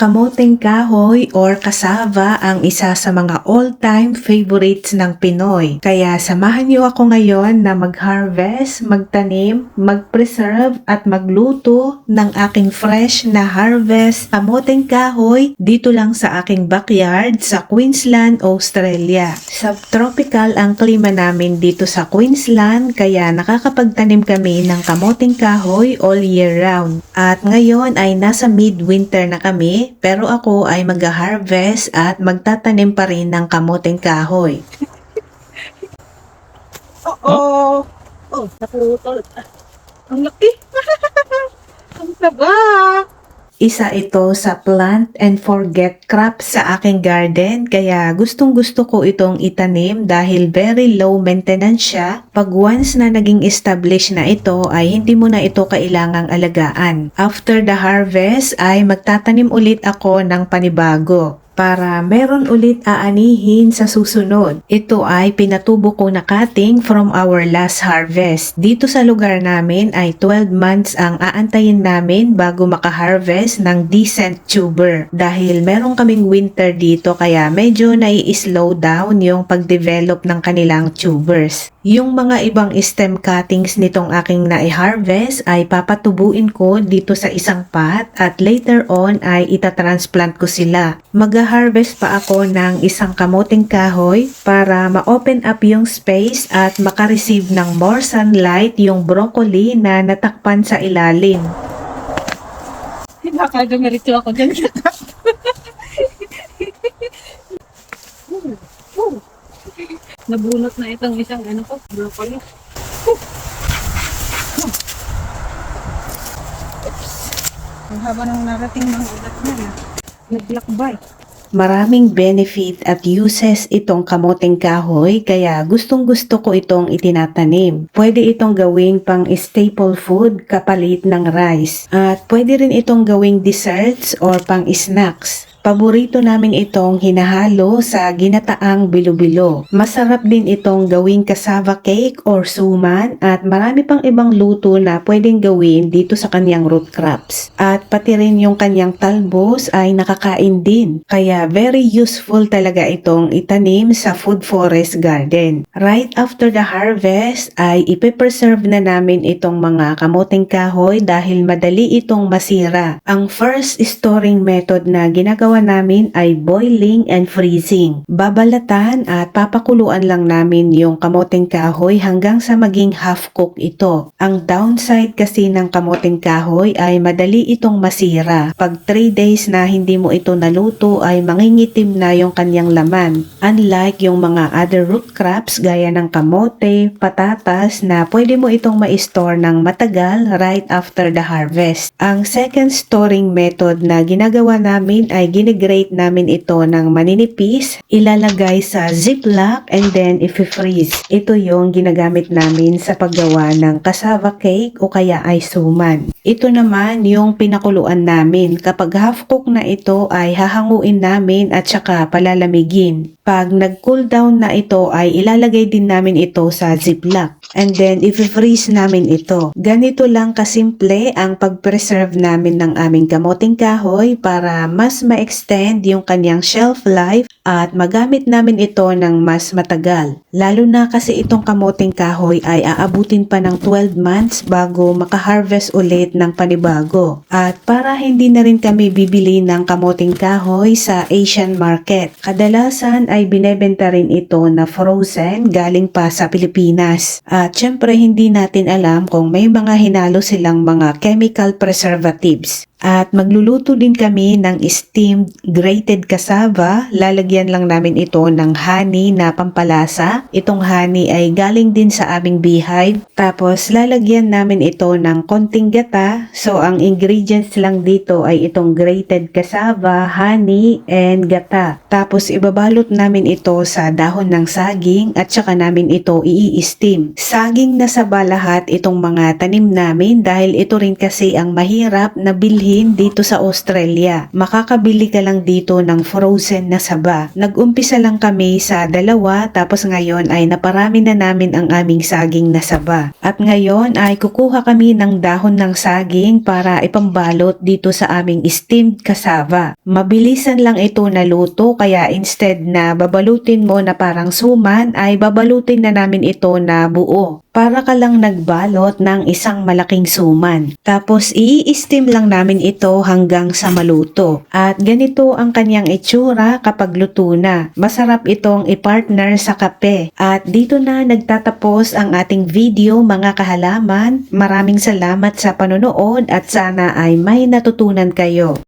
Kamoteng kahoy or cassava ang isa sa mga all-time favorites ng Pinoy. Kaya samahan niyo ako ngayon na mag-harvest, magtanim, mag-preserve at magluto ng aking fresh na harvest kamoteng kahoy dito lang sa aking backyard sa Queensland, Australia. Subtropical ang klima namin dito sa Queensland kaya nakakapagtanim kami ng kamoteng kahoy all year round. At ngayon ay nasa mid-winter na kami pero ako ay mag-harvest at magtatanim pa rin ng kamoteng kahoy. Oh, naputol. Ang laki. Ang taba. Isa ito sa plant and forget crop sa aking garden kaya gustong gusto ko itong itanim dahil very low maintenance siya. Pag once na naging established na ito ay hindi mo na ito kailangang alagaan. After the harvest ay magtatanim ulit ako ng panibago para meron ulit aanihin sa susunod. Ito ay pinatubo ko na cutting from our last harvest. Dito sa lugar namin ay 12 months ang aantayin namin bago makaharvest ng decent tuber. Dahil meron kaming winter dito kaya medyo nai-slow down yung pag-develop ng kanilang tubers. Yung mga ibang stem cuttings nitong aking nai-harvest ay papatubuin ko dito sa isang pot at later on ay itatransplant ko sila. Mag-harvest pa ako ng isang kamoteng kahoy para ma-open up yung space at makareceive ng more sunlight yung broccoli na natakpan sa ilalim. Baka dumirito ako dyan. Nabunot na itong isang broccoli. Ang haba nang narating ng ulat niya. Naglakbay. Maraming benefit at uses itong kamoteng kahoy kaya gustong gusto ko itong itinatanim. Pwede itong gawing pang staple food kapalit ng rice. At pwede rin itong gawing desserts or pang snacks. Paborito namin itong hinahalo sa ginataang bilo-bilo. Masarap din itong gawing cassava cake or suman at marami pang ibang luto na pwedeng gawin dito sa kanyang root crops. At pati rin yung kanyang talbos ay nakakain din. Kaya very useful talaga itong itanim sa food forest garden. Right after the harvest ay ipe-preserve na namin itong mga kamoteng kahoy dahil madali itong masira. Ang first storing method na ginagawa namin ay boiling and freezing. Babalatan at papakuluan lang namin yung kamoteng kahoy hanggang sa maging half cook ito. Ang downside kasi ng kamoteng kahoy ay madali itong masira. Pag 3 days na hindi mo ito naluto ay mangingitim na yung kanyang laman. Unlike yung mga other root crops gaya ng kamote, patatas na pwede mo itong ma-store ng matagal right after the harvest. Ang second storing method na ginagawa namin ay ginigrate namin ito ng maninipis, ilalagay sa ziplock and then i-freeze. Ito yung ginagamit namin sa paggawa ng cassava cake o kaya ay suman. Ito naman yung pinakuluan namin. Kapag half cook na ito ay hahanguin namin at saka palalamigin. Pag nag-cool down na ito ay ilalagay din namin ito sa ziplock. And then i-freeze namin ito. Ganito lang kasimple ang pag-preserve namin ng aming kamoteng kahoy para mas ma-extend yung kanyang shelf life at magamit namin ito ng mas matagal. Lalo na kasi itong kamoteng kahoy ay aabutin pa ng 12 months bago makaharvest ulit ng panibago. At para hindi na rin kami bibili ng kamoteng kahoy sa Asian market, kadalasan ay binebenta rin ito na frozen galing pa sa Pilipinas. At syempre hindi natin alam kung may mga hinalo silang mga chemical preservatives. At magluluto din kami ng steamed grated cassava. Lalagyan lang namin ito ng honey na pampalasa. Itong honey ay galing din sa aming beehive. Tapos lalagyan namin ito ng konting gata. So ang ingredients lang dito ay itong grated cassava, honey, and gata. Tapos ibabalot namin ito sa dahon ng saging at saka namin ito i-steam. Saging na saba lahat itong mga tanim namin dahil ito rin kasi ang mahirap na bilhin bilhin dito sa Australia. Makakabili ka lang dito ng frozen na saba. Nag-umpisa lang kami sa 2, tapos ngayon ay naparami na namin ang aming saging na saba. At ngayon ay kukuha kami ng dahon ng saging para ipambalot dito sa aming steamed cassava. Mabilisan lang ito na luto, kaya instead na babalutin mo na parang suman ay babalutin na namin ito na buo. Para ka lang nagbalot ng isang malaking suman. Tapos i-steam lang namin ito hanggang sa maluto. At ganito ang kanyang itsura kapag luto na. Masarap itong i-partner sa kape. At dito na nagtatapos ang ating video mga kahalaman. Maraming salamat sa panonood at sana ay may natutunan kayo.